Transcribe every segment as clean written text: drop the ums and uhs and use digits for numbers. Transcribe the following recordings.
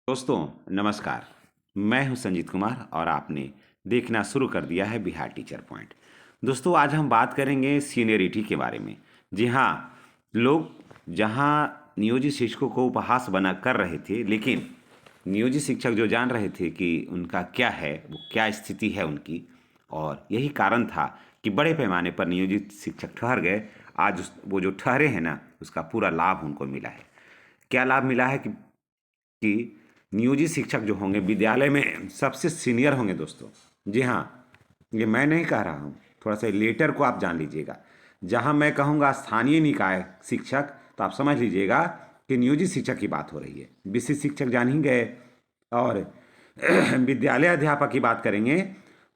दोस्तों नमस्कार। मैं हूं संजीत कुमार और आपने देखना शुरू कर दिया है बिहार टीचर पॉइंट। दोस्तों आज हम बात करेंगे सीनियरिटी के बारे में। जी हाँ, लोग जहाँ नियोजित शिक्षकों को उपहास बना कर रहे थे, लेकिन नियोजित शिक्षक जो जान रहे थे कि उनका क्या है, वो क्या स्थिति है उनकी, और यही कारण था कि बड़े पैमाने पर नियोजित शिक्षक ठहर गए। आज वो जो ठहरे हैं ना, उसका पूरा लाभ उनको मिला है। क्या लाभ मिला है कि नियोजित शिक्षक जो होंगे विद्यालय में सबसे सीनियर होंगे दोस्तों। जी हाँ, ये मैं नहीं कह रहा हूँ, थोड़ा सा लेटर को आप जान लीजिएगा। जहाँ मैं कहूँगा स्थानीय निकाय शिक्षक, तो आप समझ लीजिएगा कि नियोजित शिक्षक की बात हो रही है। विशिष्ट शिक्षक जान ही गए, और विद्यालय अध्यापक की बात करेंगे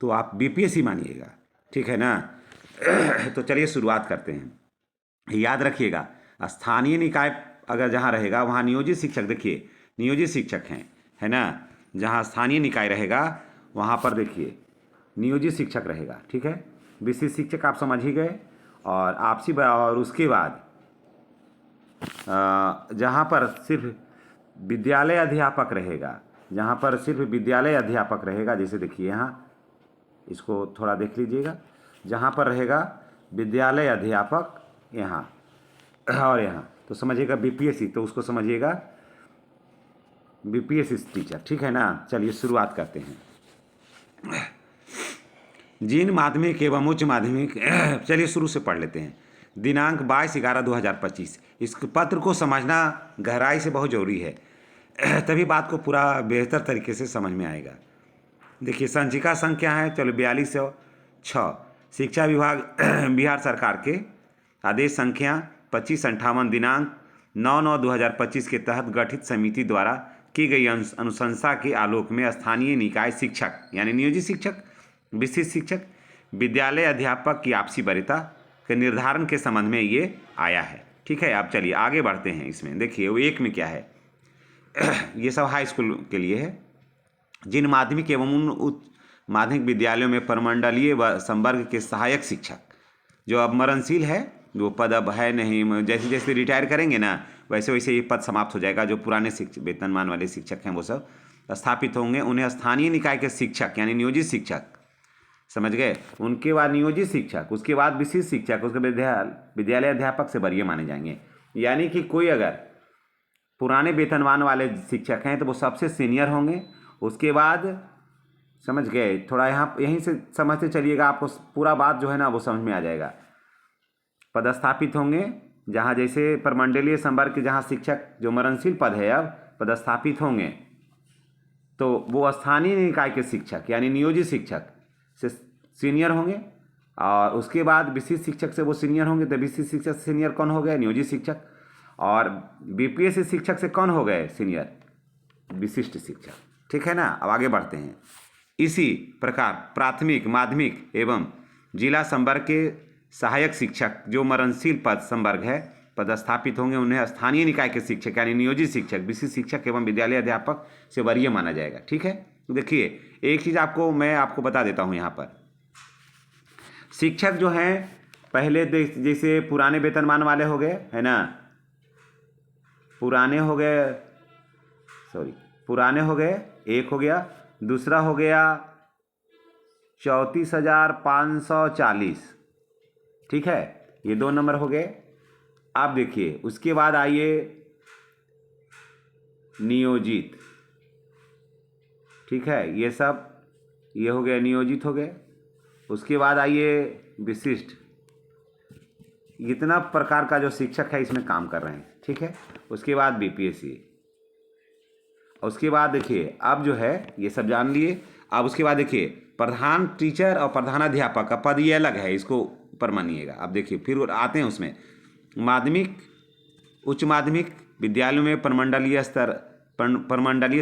तो आप बीपीएससी मानिएगा, ठीक है ना। तो चलिए शुरुआत करते हैं। याद रखिएगा, स्थानीय निकाय अगर जहाँ रहेगा वहाँ नियोजित शिक्षक, देखिए नियोजित शिक्षक हैं, है ना। जहाँ स्थानीय निकाय रहेगा वहाँ पर देखिए नियोजित शिक्षक रहेगा, ठीक है। विशिष्ट शिक्षक आप समझ ही गए। और और उसके बाद जहाँ पर सिर्फ विद्यालय अध्यापक रहेगा, जहाँ पर सिर्फ विद्यालय अध्यापक रहेगा, जैसे देखिए यहाँ इसको थोड़ा देख लीजिएगा, जहाँ पर रहेगा विद्यालय अध्यापक यहाँ और यहाँ, तो समझिएगा बीपीएससी, तो उसको समझिएगा बीपीएससी टीचर, ठीक है ना। चलिए शुरुआत करते हैं। जिन माध्यमिक एवं उच्च माध्यमिक चलिए शुरू से पढ़ लेते हैं। दिनांक 22/11/2025। इस पत्र को समझना गहराई से बहुत ज़रूरी है, तभी बात को पूरा बेहतर तरीके से समझ में आएगा। देखिए संचिका संघ क्या है, चलो 4206। शिक्षा विभाग बिहार सरकार के आदेश संख्या 2558 दिनांक 9/9/2025 के तहत गठित समिति द्वारा की गई अनुशंसा के आलोक में स्थानीय निकाय शिक्षक यानी नियोजित शिक्षक, विशिष्ट शिक्षक, विद्यालय अध्यापक की आपसी वरीयता के निर्धारण के संबंध में ये आया है, ठीक है। आप चलिए आगे बढ़ते हैं। इसमें देखिए वो एक में क्या है, ये सब हाई स्कूल के लिए है। जिन माध्यमिक एवं उन उच्च माध्यमिक विद्यालयों में प्रमंडलीय व संवर्ग के सहायक शिक्षक जो अब मरणशील है, वो पद अब है नहीं, जैसे जैसे रिटायर करेंगे ना वैसे वैसे ये पद समाप्त हो जाएगा। जो पुराने वेतनमान वाले शिक्षक हैं वो सब स्थापित होंगे। उन्हें स्थानीय निकाय के शिक्षक यानी नियोजित शिक्षक, समझ गए। उनके बाद नियोजित शिक्षक, उसके बाद विशिष्ट शिक्षक, उसके विद्यालय अध्यापक से वरीय माने जाएंगे। यानी कि कोई अगर पुराने वेतनमान वाले शिक्षक हैं तो वो सबसे सीनियर होंगे। उसके बाद समझ गए, थोड़ा यहाँ यहीं से समझते चलिएगा, आपको पूरा बात जो है ना वो समझ में आ जाएगा। पदस्थापित होंगे जहाँ जैसे प्रमंडलीय संवर्ग के जहाँ शिक्षक जो मरणशील पद है अब पदस्थापित होंगे, तो वो स्थानीय निकाय के शिक्षक यानी नियोजित शिक्षक से सीनियर होंगे। और उसके बाद विशिष्ट शिक्षक से वो सीनियर होंगे, तो विशिष्ट शिक्षक से सीनियर कौन हो गए, नियोजित शिक्षक। और बीपीएससी शिक्षक से कौन हो गए सीनियर, विशिष्ट शिक्षक, ठीक है ना। अब आगे बढ़ते हैं। इसी प्रकार प्राथमिक, माध्यमिक एवं जिला संवर्ग के सहायक शिक्षक जो मरणशील पद संवर्ग है पदस्थापित होंगे, उन्हें स्थानीय निकाय के शिक्षक यानी नियोजित शिक्षक, विशिष्ट शिक्षक एवं विद्यालय अध्यापक से वरीय माना जाएगा, ठीक है। तो देखिए एक चीज़ मैं आपको बता देता हूँ यहाँ पर। शिक्षक जो हैं पहले जैसे पुराने वेतनमान वाले हो गए, है ना, पुराने हो गए, एक हो गया, दूसरा हो गया 34,540, ठीक है, ये 2 नंबर हो गए। आप देखिए उसके बाद आइए नियोजित, ठीक है, ये सब ये हो गया नियोजित हो गए। उसके बाद आइए विशिष्ट। इतना प्रकार का जो शिक्षक है इसमें काम कर रहे हैं, ठीक है। उसके बाद बीपीएससी, उसके बाद देखिए अब जो है ये सब जान लिए। अब उसके बाद देखिए प्रधान टीचर और प्रधानाध्यापक का पद ये अलग है, इसको ऊपर मानिएगा। अब देखिए फिर आते हैं उसमें माध्यमिक, उच्च माध्यमिक विद्यालयों में प्रमंडलीय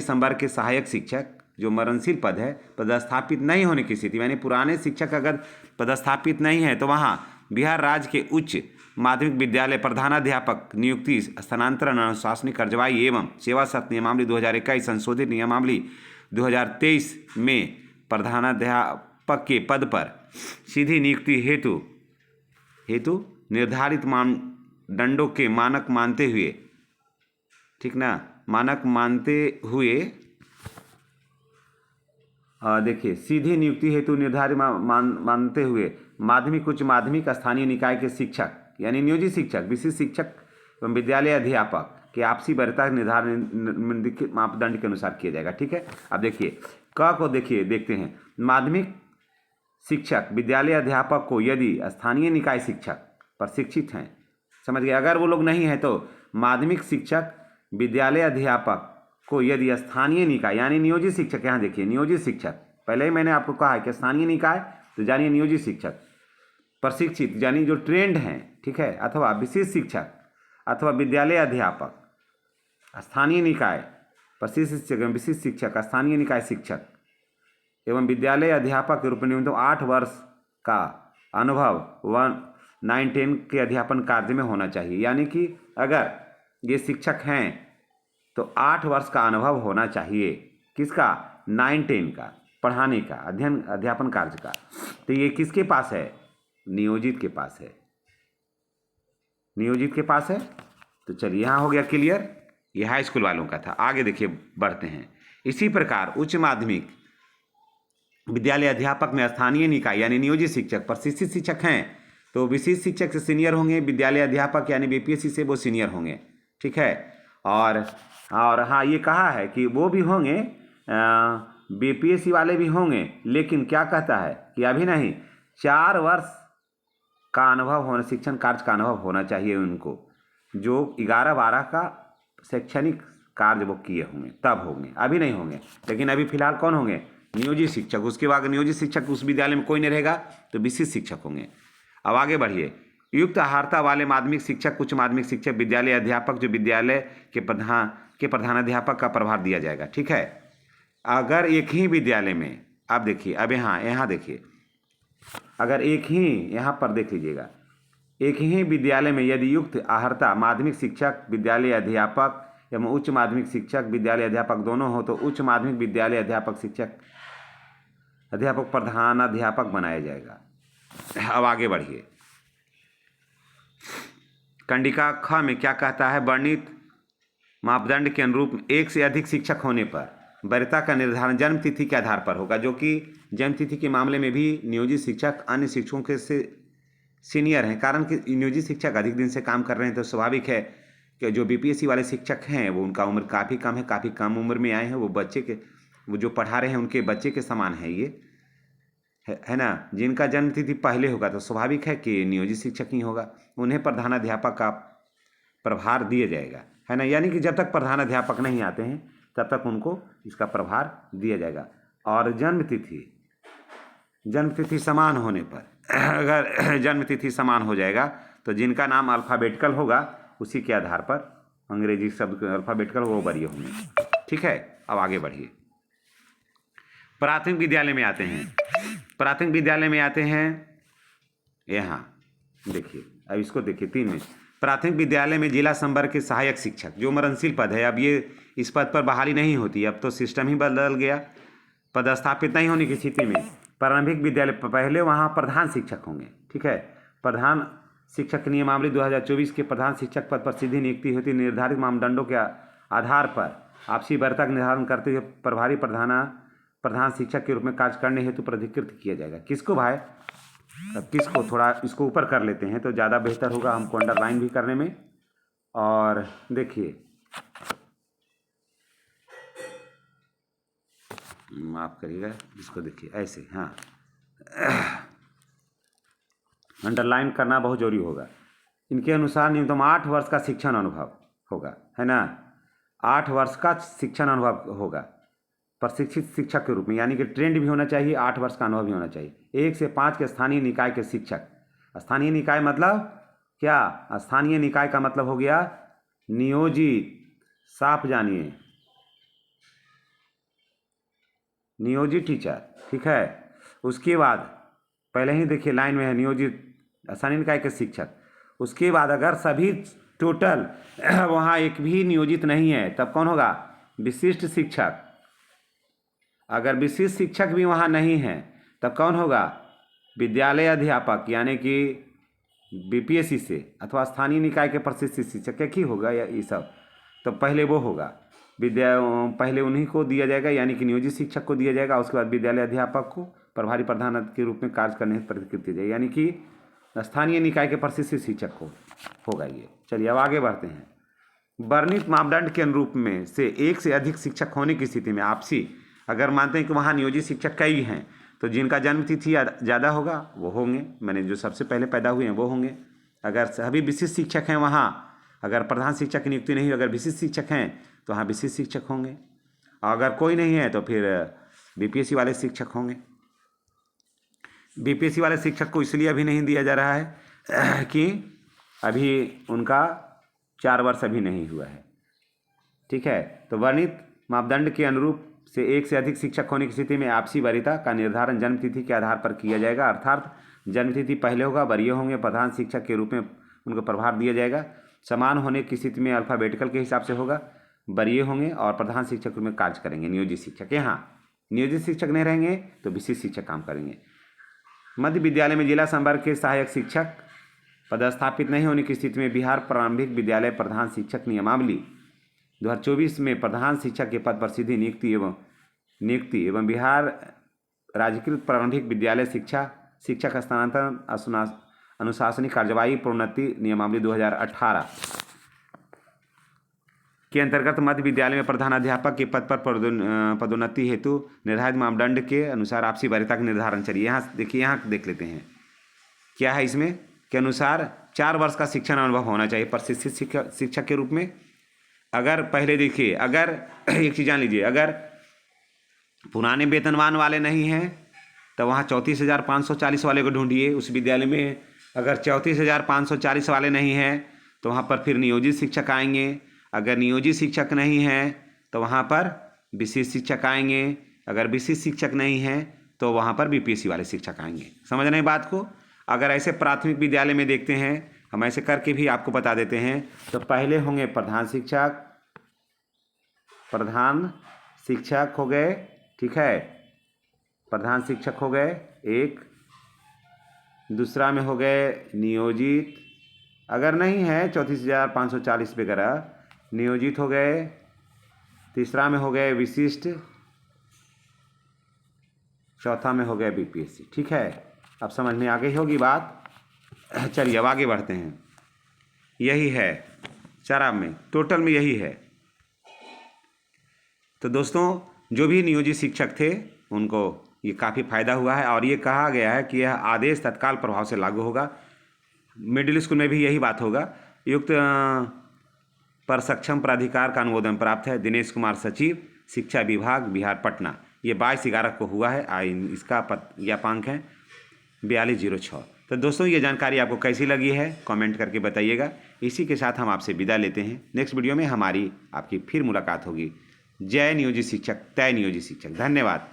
संवर्ग के सहायक शिक्षक जो मरणशील पद है पदस्थापित नहीं होने की स्थिति, यानी पुराने शिक्षक अगर पदस्थापित नहीं है तो वहाँ बिहार राज्य के उच्च माध्यमिक विद्यालय प्रधानाध्यापक नियुक्ति, स्थानांतरण, अनुशासनिक कार्रवाई एवं सेवा शर्त नियमावली 2021 संशोधित नियमावली 2023 में प्रधानाध्यापक के पद पर सीधी नियुक्ति हेतु निर्धारित मानदंडों के मानक मानते हुए, ठीक ना, मानक मानते हुए देखिए सीधी नियुक्ति हेतु निर्धारित मानते हुए माध्यमिक उच्च माध्यमिक स्थानीय निकाय के शिक्षक यानी नियोजित शिक्षक विशिष्ट शिक्षक एवं विद्यालय अध्यापक कि आपसी वरीयता निर्धारण निम्नलिखित मापदंड के अनुसार किया जाएगा। ठीक है, अब देखिए क को देखिए देखते हैं। माध्यमिक शिक्षक विद्यालय अध्यापक को यदि स्थानीय निकाय शिक्षक प्रशिक्षित हैं, समझ गए, अगर वो लोग नहीं हैं तो माध्यमिक शिक्षक विद्यालय अध्यापक को यदि स्थानीय निकाय यानी नियोजित शिक्षक, यहाँ देखिए नियोजित शिक्षक, पहले ही मैंने आपको कहा है कि स्थानीय निकाय तो जानिए नियोजित शिक्षक, प्रशिक्षित यानी जो ट्रेंड हैं, ठीक है, अथवा विशेष शिक्षक अथवा विद्यालय अध्यापक स्थानीय निकाय प्रशिक्षित शिक्षक एवं विशिष्ट शिक्षक स्थानीय निकाय शिक्षक एवं विद्यालय अध्यापक के रूप में न्यूनतम 8 वर्ष का अनुभव 9-10 के अध्यापन कार्य में होना चाहिए। यानी कि अगर ये शिक्षक हैं तो 8 वर्ष का अनुभव होना चाहिए, किसका, 9-10 का, पढ़ाने का, अध्यापन कार्य का। तो ये किसके पास है, नियोजित के पास है, नियोजित के पास है। तो चलिए यहाँ हो गया क्लियर, ये हाई स्कूल वालों का था। आगे देखिए बढ़ते हैं। इसी प्रकार उच्च माध्यमिक विद्यालय अध्यापक में स्थानीय निकाय यानी नियोजित शिक्षक प्रशिक्षित शिक्षक हैं तो विशिष्ट शिक्षक से सीनियर होंगे, विद्यालय अध्यापक यानी बीपीएससी से वो सीनियर होंगे। ठीक है, और हाँ ये कहा है कि वो भी होंगे, बीपीएससी वाले भी होंगे, लेकिन क्या कहता है कि अभी नहीं, 4 वर्ष का अनुभव होना, शिक्षण कार्य का अनुभव होना चाहिए उनको, जो 11-12 का शैक्षणिक कार्य वो किए होंगे तब होंगे, अभी नहीं होंगे। लेकिन अभी फिलहाल कौन होंगे, नियोजित शिक्षक। उसके बाद नियोजित शिक्षक उस विद्यालय में कोई नहीं रहेगा तो विशिष्ट शिक्षक होंगे। अब आगे बढ़िए। युक्त अर्हता वाले माध्यमिक शिक्षक उच्च माध्यमिक शिक्षक विद्यालय अध्यापक जो विद्यालय के प्रधानाध्यापक का प्रभार दिया जाएगा। ठीक है, अगर एक ही विद्यालय में, अब देखिए, अब यहाँ देखिए, अगर एक ही, यहाँ पर देख लीजिएगा, एक ही विद्यालय में यदि युक्त अर्हता माध्यमिक शिक्षक विद्यालय अध्यापक एवं उच्च माध्यमिक शिक्षक विद्यालय अध्यापक दोनों हो तो उच्च माध्यमिक विद्यालय अध्यापक प्रधानाध्यापक बनाया जाएगा। अब आगे बढ़िए। कंडिका ख में क्या कहता है, वर्णित मापदंड के अनुरूप एक से अधिक शिक्षक होने पर वरीयता का निर्धारण जन्म तिथि के आधार पर होगा, जो कि जन्म तिथि के मामले में भी नियोजित शिक्षक अन्य शिक्षकों के से सीनियर हैं। कारण कि नियोजित शिक्षक अधिक दिन से काम कर रहे हैं तो स्वाभाविक है कि जो बीपीएससी वाले शिक्षक हैं वो उनका उम्र काफ़ी कम है, काफ़ी कम उम्र में आए हैं, वो जो पढ़ा रहे हैं उनके बच्चे के समान है, ये है ना। जिनका जन्म तिथि पहले होगा तो स्वाभाविक है कि नियोजित शिक्षक ही होगा, उन्हें प्रधानाध्यापक का प्रभार दिया जाएगा, है ना। यानी कि जब तक प्रधानाध्यापक नहीं आते हैं तब तक उनको इसका प्रभार दिया जाएगा। और जन्म तिथि समान होने पर, अगर जन्म तिथि समान हो जाएगा तो जिनका नाम अल्फ़ाबेटिकल होगा उसी के आधार पर अंग्रेजी शब्द अल्फ़ाबेटिकल वो वरीय होंगे। ठीक है, अब आगे बढ़िए। प्राथमिक विद्यालय में आते हैं। प्राथमिक विद्यालय में आते हैं, यहाँ देखिए, अब इसको देखिए 3 में। प्राथमिक विद्यालय में जिला संवर्ग के सहायक शिक्षक जो मरणशील पद है, अब ये इस पद पर बहाली नहीं होती, अब तो सिस्टम ही बदल गया, पदस्थापित नहीं होने की स्थिति में प्रारंभिक विद्यालय पहले वहाँ प्रधान शिक्षक होंगे। ठीक है, प्रधान शिक्षक नियमावली 2024 के प्रधान शिक्षक पद पर सीधी नियुक्ति होती है। निर्धारित मापदंडों के आधार पर आपसी वरीयता का निर्धारण करते हुए प्रभारी प्रधान शिक्षक के रूप में कार्य करने हेतु प्राधिकृत किया जाएगा। किसको भाई, अब किसको, थोड़ा इसको ऊपर कर लेते हैं तो ज़्यादा बेहतर होगा हमको अंडरलाइन भी करने में। और देखिए, माफ करिएगा, इसको देखिए ऐसे, हाँ अंडरलाइन करना बहुत जरूरी होगा। इनके अनुसार न्यूनतम 8 वर्ष का शिक्षण अनुभव होगा, है ना, 8 वर्ष का शिक्षण अनुभव होगा प्रशिक्षित शिक्षक के रूप में, यानी कि ट्रेंड भी होना चाहिए, 8 वर्ष का अनुभव भी होना चाहिए। 1 से 5 के स्थानीय निकाय के शिक्षक, स्थानीय निकाय मतलब क्या, स्थानीय निकाय का मतलब हो गया नियोजित, साफ जानिए, नियोजित टीचर। ठीक है, उसके बाद पहले ही देखिए लाइन में है नियोजित स्थानीय निकाय के शिक्षक। उसके बाद अगर सभी टोटल वहाँ एक भी नियोजित नहीं है तब कौन होगा, विशिष्ट शिक्षक। अगर विशिष्ट शिक्षक भी वहाँ नहीं है तब कौन होगा, विद्यालय अध्यापक, यानी कि बीपीएससी से अथवा स्थानीय निकाय के प्रशिक्षित शिक्षक एक ही होगा, या ये सब तो पहले वो होगा। पहले उन्हीं को दिया जाएगा, यानी कि नियोजित शिक्षक को दिया जाएगा। उसके बाद विद्यालय अध्यापक को प्रभारी प्रधान के रूप में कार्य करने हेतु प्रतिकृत किया जाएगा, यानी कि स्थानीय निकाय के प्रशिक्षित शिक्षक को होगा ये। चलिए अब आगे बढ़ते हैं। वर्णित मापदंड के अनुरूप में से एक से अधिक शिक्षक होने की स्थिति में आपसी, अगर मानते हैं कि वहाँ नियोजित शिक्षक कई हैं तो जिनका जन्म तिथि ज़्यादा होगा वो होंगे, मैंने जो सबसे पहले पैदा हुए हैं वो होंगे। अगर सभी विशिष्ट शिक्षक हैं वहाँ, अगर प्रधान शिक्षक की नियुक्ति नहीं, अगर विशिष्ट शिक्षक हैं तो वहाँ विशिष्ट शिक्षक होंगे, और अगर कोई नहीं है तो फिर बीपीएससी वाले शिक्षक होंगे। बीपीएससी वाले शिक्षक को इसलिए अभी नहीं दिया जा रहा है कि अभी उनका 4 वर्ष अभी नहीं हुआ है, ठीक है। तो वर्णित मापदंड के अनुरूप से एक से अधिक शिक्षक होने की स्थिति में आपसी वरीयता का निर्धारण जन्म तिथि के आधार पर किया जाएगा, अर्थात जन्म तिथि पहले होगा, वरीय होंगे, प्रधान शिक्षक के रूप में उनको प्रभार दिया जाएगा। समान होने की स्थिति में अल्फाबेटिकल के हिसाब से होगा, वरीय होंगे और प्रधान शिक्षक के रूप में कार्य करेंगे नियोजित शिक्षक। यहाँ नियोजित शिक्षक नहीं रहेंगे तो विशिष्ट शिक्षक काम करेंगे। मध्य विद्यालय में जिला संवर्ग के सहायक शिक्षक पदस्थापित नहीं होने की स्थिति में बिहार प्रारंभिक विद्यालय प्रधान शिक्षक नियमावली 2024 में प्रधान शिक्षक के पद पर सीधी नियुक्ति एवं बिहार राज्यकृत प्रारंभिक विद्यालय शिक्षक स्थानांतरण अनुशासनिक कार्यवाही प्रोन्नति नियमावली 2018 के अंतर्गत मध्य विद्यालय में प्रधानाध्यापक के पद पर पदोन्नति हेतु निर्धारित मापदंड के अनुसार आपसी वरीयता का निर्धारण। चलिए यहाँ देखिए, यहाँ देख लेते हैं क्या है इसमें के अनुसार 4 वर्ष का शिक्षण अनुभव होना चाहिए प्रशिक्षित शिक्षक के रूप में। अगर पहले देखिए, अगर एक चीज़ जान लीजिए, अगर पुराने वेतनमान वाले नहीं हैं तो वहाँ 34,540 वाले को ढूंढिए उस विद्यालय में। अगर 34,540 वाले नहीं हैं तो वहाँ पर फिर नियोजित शिक्षक आएंगे। अगर नियोजित शिक्षक नहीं हैं तो वहाँ पर विशिष्ट शिक्षक आएंगे। अगर विशिष्ट शिक्षक नहीं हैं तो वहाँ पर बीपीएससी वाले शिक्षक आएंगे। समझ रहे हैं बात को। अगर ऐसे प्राथमिक विद्यालय में देखते हैं, हम ऐसे करके भी आपको बता देते हैं, तो पहले होंगे प्रधान शिक्षक हो गए, ठीक है, प्रधान शिक्षक हो गए एक। दूसरा में हो गए नियोजित, अगर नहीं है 34,540 वगैरह, नियोजित हो गए। तीसरा में हो गए विशिष्ट, चौथा में हो गया बीपीएससी, ठीक है। अब समझ में आ गई होगी बात। चलिए अब आगे बढ़ते हैं। यही है चार में, टोटल में यही है। तो दोस्तों जो भी नियोजित शिक्षक थे उनको ये काफ़ी फायदा हुआ है, और ये कहा गया है कि यह आदेश तत्काल प्रभाव से लागू होगा। मिडिल स्कूल में भी यही बात होगा। युक्त पर सक्षम प्राधिकार का अनुमोदन प्राप्त है। दिनेश कुमार, सचिव, शिक्षा विभाग, बिहार, पटना। ये 22/11 को हुआ है। इसका ज्ञापांक है 4206। तो दोस्तों ये जानकारी आपको कैसी लगी है कमेंट करके बताइएगा। इसी के साथ हम आपसे विदा लेते हैं। नेक्स्ट वीडियो में हमारी आपकी फिर मुलाकात होगी। जय नियोजित शिक्षक, तय नियोजित शिक्षक। धन्यवाद।